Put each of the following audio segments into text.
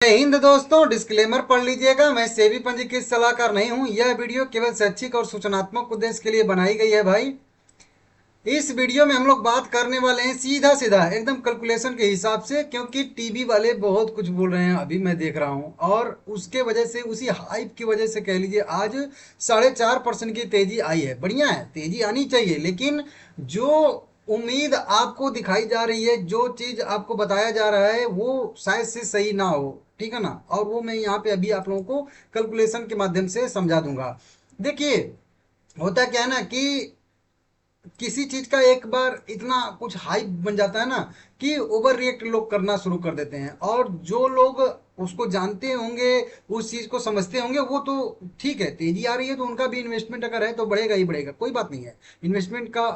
जय हिंद दोस्तों, डिस्क्लेमर पढ़ लीजिएगा। मैं सेबी पंजीकृत सलाहकार नहीं हूं। यह वीडियो केवल शैक्षिक और सूचनात्मक उद्देश्य के लिए बनाई गई है भाई। इस वीडियो में हम लोग बात करने वाले हैं सीधा सीधा एकदम कैलकुलेशन के हिसाब से, क्योंकि टीवी वाले बहुत कुछ बोल रहे हैं अभी मैं देख रहा हूं, और उसके वजह से, उसी हाइप की वजह से कह लीजिए, आज 4.5% की तेजी आई है। बढ़िया है, तेजी आनी चाहिए, लेकिन जो उम्मीद आपको दिखाई जा रही है, जो चीज आपको बताया जा रहा है, वो शायद से सही ना हो। ठीक है ना? और वो मैं यहाँ पे अभी आप लोगों को कैलकुलेशन के माध्यम से समझा दूंगा। देखिए, होता क्या है ना कि किसी चीज का एक बार इतना कुछ हाइप बन जाता है ना कि ओवर रिएक्ट लोग करना शुरू कर देते हैं, और जो लोग उसको जानते होंगे, उस चीज को समझते होंगे, वो तो ठीक है, तेजी आ रही है तो उनका भी इन्वेस्टमेंट अगर है तो बढ़ेगा ही बढ़ेगा, कोई बात नहीं है। इन्वेस्टमेंट का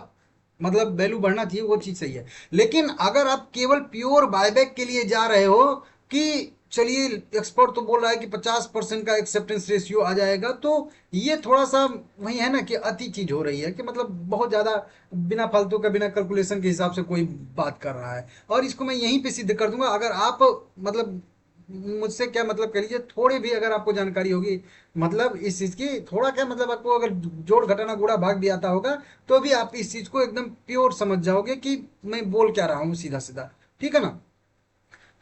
मतलब वैल्यू बढ़ना चाहिए, वो चीज सही है। लेकिन अगर आप केवल प्योर बायबैक के लिए जा रहे हो कि चलिए, एक्सपर्ट तो बोल रहा है कि 50% का एक्सेप्टेंस रेशियो आ जाएगा, तो ये थोड़ा सा वही है ना कि अति चीज हो रही है, कि मतलब बहुत ज्यादा बिना फालतू का, बिना कैलकुलेशन के हिसाब से कोई बात कर रहा है। और इसको मैं यहीं पे सिद्ध कर दूंगा। अगर आप मतलब मुझसे क्या मतलब कह लीजिए, थोड़ी भी अगर आपको जानकारी होगी, मतलब इस चीज की थोड़ा क्या मतलब, आपको अगर जोड़ घटाना गुणा भाग भी आता होगा, तो भी आप इस चीज को एकदम प्योर समझ जाओगे कि मैं बोल क्या रहा हूँ, सीधा सीधा। ठीक है ना?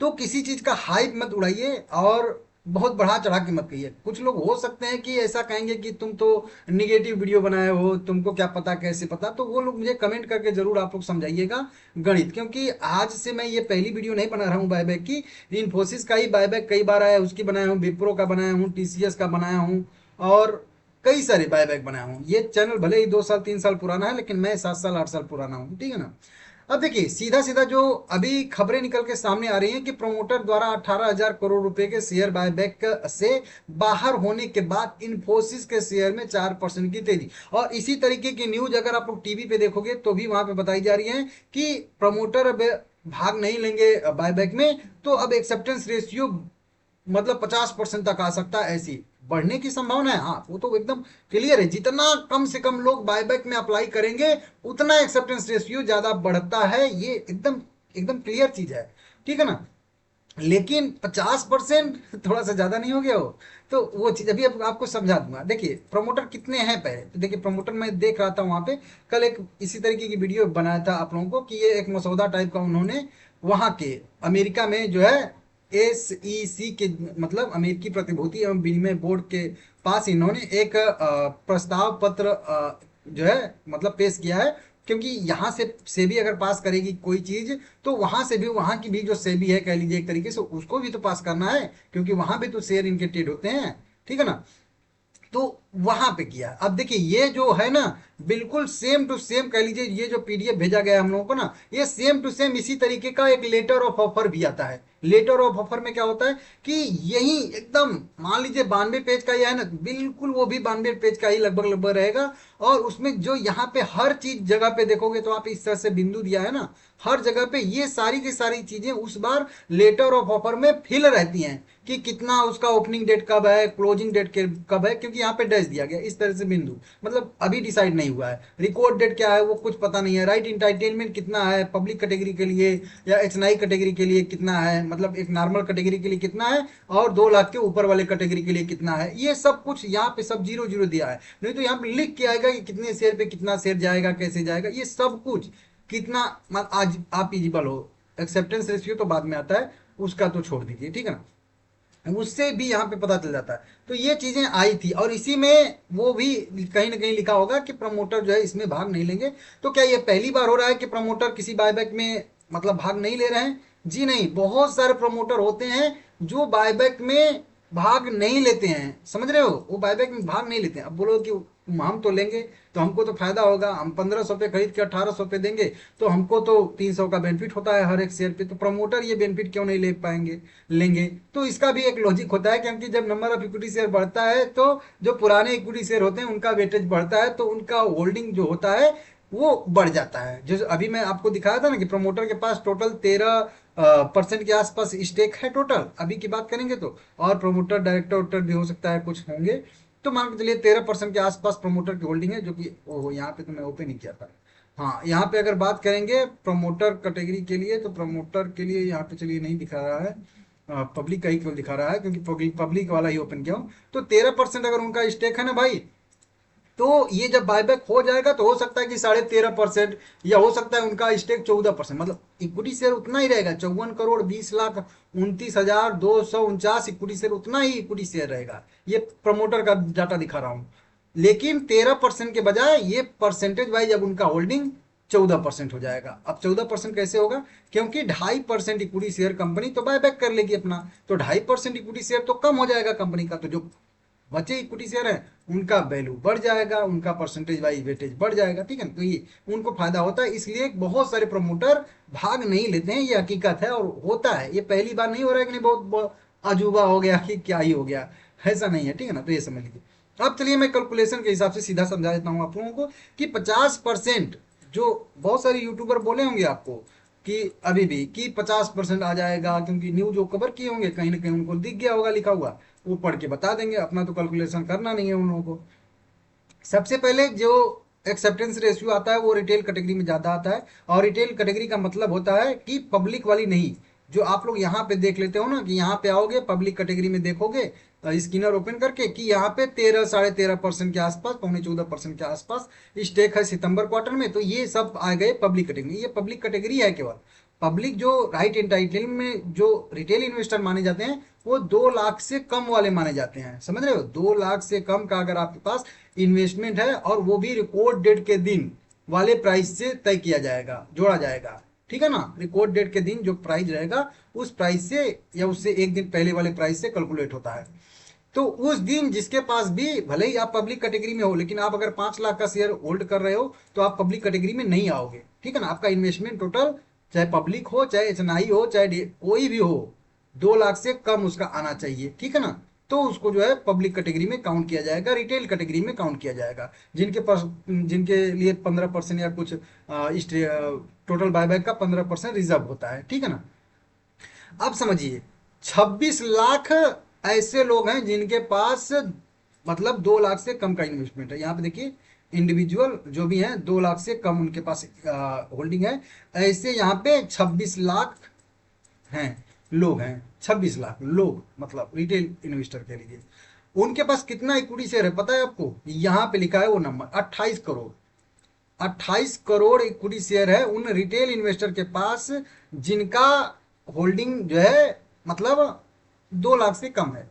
तो किसी चीज का हाइप मत उड़ाइए, और बहुत बढ़ा चढ़ा के मत कहिए। कुछ लोग हो सकते हैं कि ऐसा कहेंगे कि तुम तो निगेटिव वीडियो बनाए हो, तुमको क्या पता, कैसे पता। तो वो लोग मुझे कमेंट करके जरूर आप लोग समझाइएगा गणित, क्योंकि आज से मैं ये पहली वीडियो नहीं बना रहा हूँ बायबैक की। इन्फोसिस का ही बायबैक कई बार आया है, उसकी बनाया हूँ, विप्रो का बनाया हूँ, टीसीएस का बनाया हूँ, और कई सारे बायबैक बनाया हूँ। ये चैनल भले ही 2 साल 3 साल पुराना है, लेकिन मैं 7 साल 8 साल पुराना हूँ। ठीक है ना? अब देखिए, सीधा सीधा जो अभी खबरें निकल के सामने आ रही हैं कि प्रमोटर द्वारा 18,000 करोड़ रुपए के शेयर बायबैक से बाहर होने के बाद इन्फोसिस के शेयर में 4% की तेजी। और इसी तरीके की न्यूज अगर आप लोग टीवी पे देखोगे तो भी वहां पे बताई जा रही है कि प्रमोटर अब भाग नहीं लेंगे बायबैक में, तो अब एक्सेप्टेंस रेशियो मतलब 50% तक आ सकता है। ऐसी बढ़ने की संभावना है। हाँ, वो तो एकदम क्लियर है। जितना कम से कम लोग बायबैक में अप्लाई करेंगे, उतना एक्सेप्टेंस रेशियो ज्यादा बढ़ता है। ये एकदम एकदम क्लियर चीज है। ठीक है ना? लेकिन 50% थोड़ा सा ज्यादा नहीं हो गया हो? तो वो चीज अभी आपको समझा दूंगा। देखिए, प्रमोटर कितने हैं पहले तो देखिए। प्रमोटर मैं देख रहा था वहां पे, कल एक इसी तरीके की वीडियो बनाया था आप लोगों को, कि ये एक मसौदा टाइप का उन्होंने वहां के अमेरिका में जो है SEC के, मतलब अमेरिकी प्रतिभूति एवं विनिमय बोर्ड के पास इन्होंने एक प्रस्ताव पत्र जो है मतलब पेश किया है। क्योंकि यहाँ से सेबी अगर पास करेगी कोई चीज, तो वहां से भी, वहां की भी जो सेबी है कह लीजिए एक तरीके से, उसको भी तो पास करना है, क्योंकि वहां भी तो शेयर इनके ट्रेड होते हैं। ठीक है ना? तो वहां पे किया। अब देखिए, ये जो है ना, बिल्कुल सेम टू सेम कह लीजिए, ये जो पीडीएफ भेजा गया है हम लोगों को ना, ये सेम टू सेम इसी तरीके का एक लेटर ऑफ ऑफर भी आता है। लेटर ऑफ ऑफर में क्या होता है कि यही एकदम मान लीजिए 92 पेज का, ये है ना, बिल्कुल वो भी 92 पेज का ही लगभग लगभग रहेगा। और उसमें जो यहाँ पे हर चीज जगह पे देखोगे, तो आप इस तरह से बिंदु दिया है ना, हर जगह पे ये सारी की सारी चीजें उस बार लेटर ऑफ ऑफर में फिल रहती हैं, कि कितना उसका ओपनिंग डेट कब है, क्लोजिंग डेट कब है, क्योंकि यहाँ पे डैश दिया गया इस तरह से बिंदु, मतलब अभी डिसाइड नहीं हुआ है। रिकॉर्ड डेट क्या है वो कुछ पता नहीं है। राइट इंटाइटलमेंट कितना है पब्लिक कैटेगरी के लिए, या एचएनआई कैटेगरी के लिए कितना है, मतलब एक नॉर्मल कैटेगरी के लिए कितना है, और 2 लाख के ऊपर वाले कैटेगरी के लिए कितना है, ये सब कुछ यहाँ पे सब जीरो जीरो दिया है। नहीं तो यहाँ पे लिख के आएगा कि कितने शेयर पे कितना शेयर जाएगा, कैसे जाएगा, ये सब कुछ कितना आज आप इजिबल हो। एक्सेप्टेंस रेशियो तो बाद में आता है, उसका तो छोड़ दीजिए। ठीक है ना? उससे भी यहाँ पे पता चल जाता है। तो ये चीजें आई थी, और इसी में वो भी कहीं ना कहीं लिखा होगा कि प्रमोटर जो है इसमें भाग नहीं लेंगे। तो क्या ये पहली बार हो रहा है कि प्रमोटर किसी बायबैक में मतलब भाग नहीं ले रहे हैं? जी नहीं, बहुत सारे प्रमोटर होते हैं जो बायबैक में भाग नहीं लेते हैं। समझ रहे हो? वो बायबैक में भाग नहीं लेते हैं। अब बोलो कि हम तो लेंगे तो हमको तो फायदा होगा, हम 1500 पे खरीद के 1800 पे देंगे, तो हमको तो 300 का बेनिफिट होता है हर एक शेयर पे। तो प्रमोटर ये बेनिफिट क्यों नहीं ले पाएंगे, लेंगे? तो इसका भी एक लॉजिक होता है, क्योंकि जब नंबर ऑफ इक्विटी शेयर बढ़ता है, तो जो पुराने इक्विटी शेयर होते हैं उनका वेटेज बढ़ता है, तो उनका होल्डिंग जो होता है वो बढ़ जाता है। जो अभी मैं आपको दिखाया था ना कि प्रमोटर के पास टोटल 13% के आसपास स्टेक है टोटल, अभी की बात करेंगे तो। और प्रमोटर डायरेक्टर भी हो सकता है कुछ होंगे, तो मान के चलिए 13% के आसपास प्रमोटर की होल्डिंग है, जो कि ओहो, यहाँ पे तो मैं ओपन नहीं किया था। हाँ, यहाँ पे अगर बात करेंगे प्रमोटर कैटेगरी के लिए, तो प्रमोटर के लिए यहाँ पे चलिए नहीं दिखा रहा है। पब्लिक का ही केवल दिखा रहा है क्योंकि पब्लिक वाला ही ओपन किया हूँ। तो 13% अगर उनका स्टेक है ना भाई, तो ये जब बायबैक हो जाएगा तो हो सकता है कि 13.5% या हो सकता है उनका स्टेक 14%, मतलब इक्विटी शेयर उतना ही रहेगा, 54,20,29,249 इक्विटी शेयर, उतना ही इक्विटी शेयर रहेगा। ये प्रमोटर का डाटा दिखा रहा हूं। लेकिन 13% के बजाय ये परसेंटेज वाइज अब उनका होल्डिंग 14% हो जाएगा। अब 14% कैसे होगा, क्योंकि 2.5% इक्विटी शेयर कंपनी तो बायबैक कर लेगी अपना, तो 2.5% इक्विटी शेयर तो कम हो जाएगा कंपनी का, तो जो बचे इक्विटी शेयर है उनका वैल्यू बढ़ जाएगा, उनका परसेंटेज वाइज वेटेज बढ़ जाएगा, ठीक है ना। तो ये उनको फायदा होता है, इसलिए बहुत सारे प्रमोटर भाग नहीं लेते हैं, ये हकीकत है और होता है। ये पहली बार नहीं हो रहा है कि नहीं बहुत अजूबा हो गया कि क्या ही हो गया, ऐसा नहीं है, ठीक है ना। तो ये समझ लीजिए। अब चलिए मैं कैलकुलेशन के हिसाब से सीधा समझा देता हूँ आप लोगों को कि 50%, जो बहुत सारे यूट्यूबर बोले होंगे आपको कि अभी भी कि 50% आ जाएगा, क्योंकि न्यूज जो कवर किए होंगे कहीं ना कहीं उनको दिख गया होगा लिखा हुआ, वो पढ़ के बता देंगे, अपना तो कैलकुलेशन करना नहीं है उन लोगों को। सबसे पहले जो एक्सेप्टेंस रेशियो आता है वो रिटेल कैटेगरी में ज़्यादा आता है, और रिटेल कैटेगरी का मतलब होता है कि पब्लिक वाली नहीं। जो आप लोग यहाँ पे देख लेते हो ना कि यहाँ पे आओगे पब्लिक कैटेगरी में देखोगे स्किनर ओपन करके कि यहाँ पे 13-13.5% के आसपास, 14% के आसपास स्टेक है सितंबर क्वार्टर में, तो ये सब आ गए पब्लिक कैटेगरी। ये पब्लिक कैटेगरी है केवल। पब्लिक जो राइट एंटाइटल में जो रिटेल इन्वेस्टर माने जाते हैं वो 2 लाख से कम वाले माने जाते हैं, समझ रहे हो। 2 लाख से कम का अगर आपके पास इन्वेस्टमेंट है और वो भी रिकॉर्ड डेट के दिन वाले प्राइस से तय किया जाएगा, जोड़ा जाएगा, ठीक है ना। रिकॉर्ड डेट के दिन जो प्राइस रहेगा उस प्राइस से या उससे एक दिन पहले वाले प्राइस से कैलकुलेट होता है। तो उस दिन जिसके पास भी, भले ही आप पब्लिक कैटेगरी में हो, लेकिन आप अगर 5 लाख का शेयर होल्ड कर रहे हो तो आप पब्लिक कैटेगरी में नहीं आओगे, ठीक है ना। आपका इन्वेस्टमेंट टोटल चाहे पब्लिक हो चाहे एचएनआई हो चाहे कोई भी हो, 2 लाख से कम उसका आना चाहिए, ठीक है ना। तो उसको जो है पब्लिक कैटेगरी में काउंट किया जाएगा, रिटेल कैटेगरी में काउंट किया जाएगा। जिनके पास, जिनके लिए 15% या कुछ टोटल बायबैक का 15% रिजर्व होता है, ठीक है ना। अब समझिए 26 लाख ऐसे लोग हैं जिनके पास मतलब 2 लाख से कम का इन्वेस्टमेंट है। यहाँ पे देखिए इंडिविजुअल जो भी हैं 2 लाख से कम उनके पास होल्डिंग है, ऐसे यहाँ पे 26 लाख हैं लोग हैं। 26 लाख लोग मतलब रिटेल इन्वेस्टर के लिए उनके पास कितना इक्विटी शेयर है पता है आपको, यहाँ पे लिखा है वो number 28 crore. 28 crore equity share है उन रिटेल इन्वेस्टर के पास जिनका होल्डिंग जो है मतलब 2 लाख से कम है।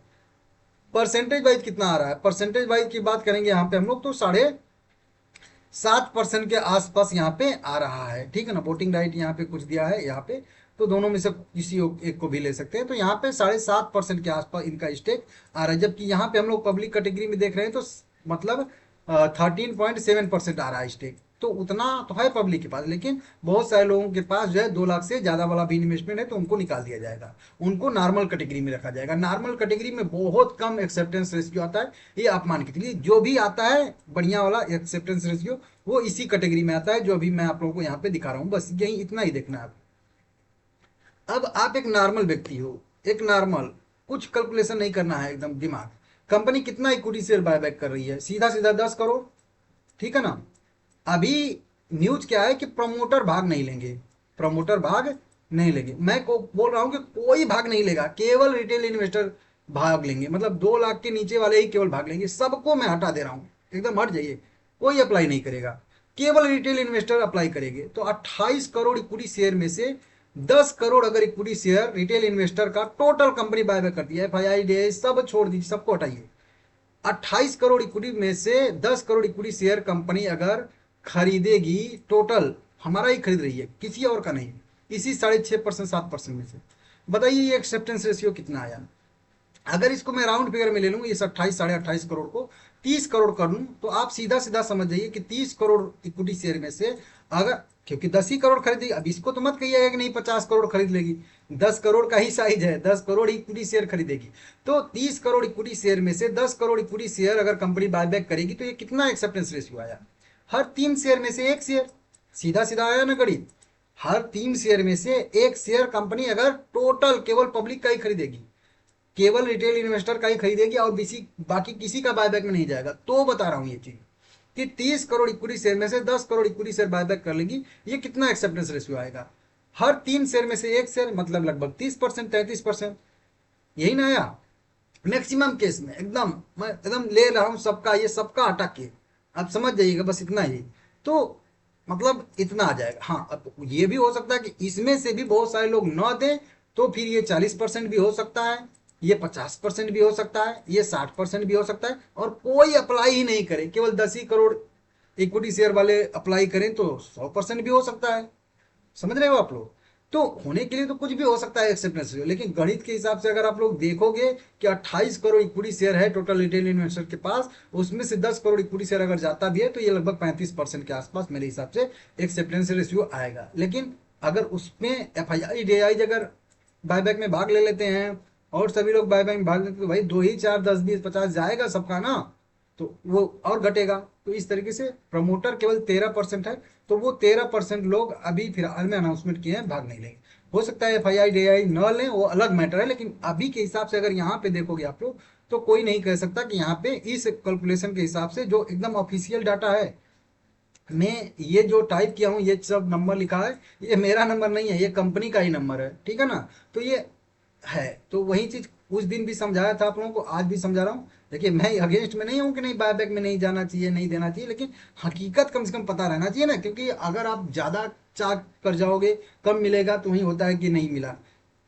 परसेंटेज वाइज कितना आ रहा है, परसेंटेज वाइज की बात करेंगे यहाँ पे हम लोग तो 7.5% के आसपास यहाँ पे आ रहा है, ठीक है ना। वोटिंग राइट यहाँ पे कुछ दिया है यहाँ पे, तो दोनों में से किसी एक को भी ले सकते हैं। तो यहाँ पे 7.5% के आसपास इनका स्टेक आ रहा है, जबकि यहाँ पे हम लोग पब्लिक कैटेगरी में देख रहे हैं तो मतलब 13.7% आ रहा है स्टेक। तो उतना तो है पब्लिक के पास, लेकिन बहुत सारे लोगों के पास जो है 2 लाख से ज़्यादा वाला भी इन्वेस्टमेंट है, तो उनको निकाल दिया जाएगा, उनको नॉर्मल कैटेगरी में रखा जाएगा। नॉर्मल कैटेगरी में बहुत कम एक्सेप्टेंस रेशियो आता है, ये आप मान के चलिए। जो भी आता है बढ़िया वाला एक्सेप्टेंस रेशियो वो इसी कैटेगरी में आता है जो अभी मैं आप लोगों को यहाँ पे दिखा रहा हूँ। बस यही इतना ही देखना है। अब आप एक नॉर्मल व्यक्ति हो, एक नॉर्मल, कुछ कैलकुलेशन नहीं करना है, एकदम दिमाग। कंपनी कितना इक्विटी शेयर बायबैक कर रही है, सीधा सीधा 10 करोड़, ठीक है ना। अभी न्यूज क्या है कि प्रमोटर भाग नहीं लेंगे, प्रमोटर भाग नहीं लेंगे। मैं को बोल रहा हूं कि कोई भाग नहीं लेगा, केवल रिटेल इन्वेस्टर भाग लेंगे, मतलब 2 लाख के नीचे वाले ही केवल भाग लेंगे। सबको मैं हटा दे रहा हूं, एकदम हट जाइए, कोई अप्लाई नहीं करेगा, केवल रिटेल इन्वेस्टर अप्लाई करेंगे। तो 28 करोड़ इक्विटी शेयर में से 10 करोड़ अगर इक्विटी शेयर रिटेल इन्वेस्टर का टोटल कंपनी बायबैक करती है, FII सब छोड़ दीजिए, सबको हटाइए। 28 करोड़ इक्विटी में से 10 करोड़ इक्विटी शेयर कंपनी अगर खरीदेगी, टोटल हमारा ही खरीद रही है, किसी और का नहीं, इसी 6.5% 7% में से, बताइए ये एक्सेप्टेंस रेशियो कितना आया। अगर इसको मैं राउंड फिगर में ले लूँ, इस 28-28.5 करोड़ को 30 करोड़ कर लूँ, तो आप सीधा सीधा समझ जाइए कि 30 करोड़ इक्विटी शेयर में से अगर, क्योंकि 10 ही करोड़ खरीदेगी, अब इसको तो मत कहिएगा कि नहीं 50 करोड़ खरीद लेगी, 10 करोड़ का ही साइज है, 10 करोड़ इक्विटी शेयर खरीदेगी। तो 30 करोड़ इक्विटी शेयर में से 10 करोड़ इक्विटी शेयर अगर कंपनी बायबैक करेगी तो ये कितना एक्सेप्टेंस रेशियो आया, हर 3 शेयर में से 1 शेयर, सीधा सीधा आया ना गणित। हर 3 शेयर में से 1 शेयर कंपनी अगर टोटल केवल पब्लिक का ही खरीदेगी, केवल रिटेल इन्वेस्टर का ही खरीदेगी और बाकी किसी का बायबैक में नहीं जाएगा, तो बता रहा हूं ये चीज कि 30 करोड़ इक्विटी शेयर में से 10 करोड़ इक्विटी शेयर बायबैक कर लेगी, ये कितना एक्सेप्टेंस रेशियो आएगा, हर 3 शेयर में से 1 शेयर, मतलब लगभग 30%, 33%। यही ना आया। मैक्सिमम केस में एकदम मैं एकदम ले रहा हूँ सबका, ये सबका हटा के आप समझ जाइएगा, बस इतना ही। तो मतलब इतना आ जाएगा। हाँ, अब ये भी हो सकता है कि इसमें से भी बहुत सारे लोग न दें, तो फिर ये 40% भी हो सकता है, ये 50% भी हो सकता है, ये 60% भी हो सकता है, और कोई अप्लाई ही नहीं करे, केवल 10 ही करोड़ इक्विटी शेयर वाले अप्लाई करें तो 100% भी हो सकता है। समझ रहे हो आप लोग? तो होने के लिए तो कुछ भी हो सकता है एक्सेप्टेंस रेशियो, लेकिन गणित के हिसाब से अगर आप लोग देखोगे कि 28 करोड़ इक्विटी शेयर है टोटल रिटेल इन्वेस्टर के पास, उसमें से 10 करोड़ इक्विटी शेयर अगर जाता भी है तो ये लगभग 35% के आसपास मेरे हिसाब से एक्सेप्टेंस रेशियो आएगा। लेकिन अगर उसमें FII अगर बायबैक में भाग ले लेते हैं और सभी लोग बायबैक में भाग लेते हैं, तो भाई 2 ही 4 10 20 50 जाएगा सबका ना, तो वो और घटेगा। तो इस तरीके से प्रमोटर केवल 13% है, तो वो 13% लोग अभी फिलहाल में अनाउंसमेंट किए हैं भाग नहीं लेंगे। हो सकता है FII न लें, वो अलग मैटर है, लेकिन अभी के हिसाब से अगर यहाँ पे देखोगे आप लोग, तो कोई नहीं कह सकता कि यहाँ पे इस कैलकुलेशन के हिसाब से जो एकदम ऑफिशियल डाटा है, मैं ये जो टाइप किया हूँ, ये सब नंबर लिखा है, ये मेरा नंबर नहीं है, ये कंपनी का ही नंबर है, ठीक है ना। तो ये है, तो वही चीज उस दिन भी समझाया था आप लोगों को, आज भी समझा रहा हूँ। देखिए मैं अगेंस्ट में नहीं हूँ कि नहीं बायबैक में नहीं जाना चाहिए, नहीं देना चाहिए, लेकिन हकीकत कम से कम पता रहना चाहिए ना, क्योंकि अगर आप ज्यादा चाह कर जाओगे कम मिलेगा, तो वही होता है कि नहीं मिला।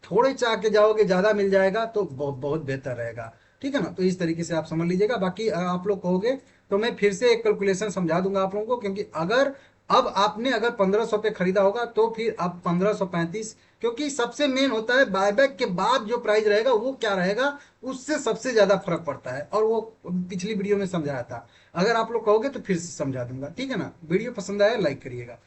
थोड़े चाह के जाओगे ज्यादा मिल जाएगा, तो बहुत बहुत बेहतर रहेगा, ठीक है ना। तो इस तरीके से आप समझ लीजिएगा। बाकी आप लोग कहोगे तो मैं फिर से एक कैलकुलेशन समझा दूंगा आप लोगों को, क्योंकि अगर अब आपने अगर 1500 पे खरीदा होगा तो फिर अब 1535, क्योंकि सबसे मेन होता है बायबैक के बाद जो प्राइस रहेगा वो क्या रहेगा, उससे सबसे ज्यादा फर्क पड़ता है, और वो पिछली वीडियो में समझाया था। अगर आप लोग कहोगे तो फिर से समझा दूंगा, ठीक है ना। वीडियो पसंद आया लाइक करिएगा।